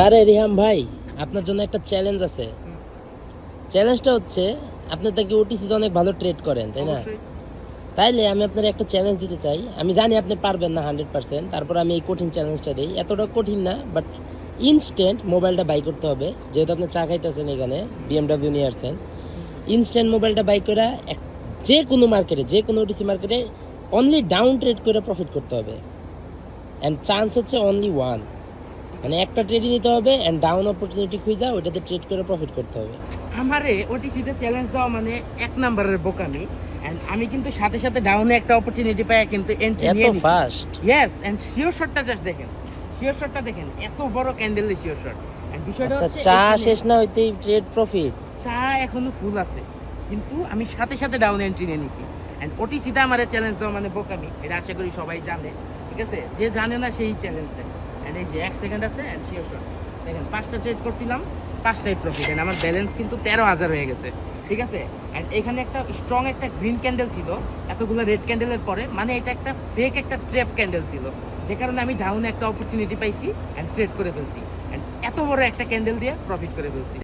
আরে রিহাম ভাই, আপনার জন্য একটা চ্যালেঞ্জ আছে। চ্যালেঞ্জটা হচ্ছে, আপনি তাকে ওটিসিতে অনেক ভালো ট্রেড করেন, তাই না? অবশ্যই। তাইলে আমি আপনার একটা চ্যালেঞ্জ দিতে চাই। আমি জানি আপনি পারবেন না 100%, তারপর আমি এই কঠিন চ্যালেঞ্জটা দিই। এতটা কঠিন না, বাট ইনস্ট্যান্ট মোবাইলটা বাই করতে হবে। যেহেতু আপনি চা খাইতেছেন, এখানে বিএমডাব্লিউ নিয়ে আসছেন, ইনস্ট্যান্ট মোবাইলটা বাই করে যে কোনো মার্কেটে, যে কোনো ওটিসি মার্কেটে অনলি ডাউন ট্রেড করে প্রফিট করতে হবে। অ্যান্ড চান্স হচ্ছে অনলি ওয়ান, মানে একটা ট্রেডই নিতে হবে অ্যান্ড ডাউন অপরচুনিটি খুঁজা ওইটাতে ট্রেড করে প্রফিট করতে হবে। আমারে ওটিসিতে চ্যালেঞ্জ দেওয়া মানে এক নাম্বারের বোকামি। এন্ড আমি কিন্তু সাথে সাথে ডাউনে একটা অপরচুনিটি পাই, কিন্তু এন্ট্রি এত নিয়ে নিছি। ফাস্ট! ইয়েস, এন্ড শিওর শটটা জাস্ট দেখেন, শিওর শটটা দেখেন, এত বড় ক্যান্ডেলের শিওর শট। এন্ড বিষয়টা হচ্ছে চা এখানে শেষ না হইতেই ট্রেড প্রফিট। চা এখনো ফুল আছে, কিন্তু আমি সাথে সাথে ডাউন এন্ট্রি নিয়ে নিছি। এন্ড ওটিসিতে আমার চ্যালেঞ্জ দেওয়া মানে বোকামি, এটা আশা করি সবাই জানে। ঠিক আছে, যে জানে না সেই চ্যালেঞ্জ দেয়। এন্ড এই যে 1 সেকেন্ড আছে এন্ড শিওর শট দেখেন, 5টা ট্রেড করছিলাম, 5টাই প্রফিট। এন্ড আমার ব্যালেন্স কিন্তু 13,000 হয়ে গেছে। ঠিক আছে, এন্ড এখানে একটা স্ট্রং একটা গ্রিন ক্যান্ডেল ছিল এতগুলো রেড ক্যান্ডেলের পরে, মানে এটা একটা ফেক একটা ট্র্যাপ ক্যান্ডেল ছিল, যে কারণে আমি ডাউনে একটা অপরচুনিটি পাইছি এন্ড ট্রেড করে ফেলছি। এন্ড এত বড় একটা ক্যান্ডেল দিয়ে প্রফিট করে ফেলছি।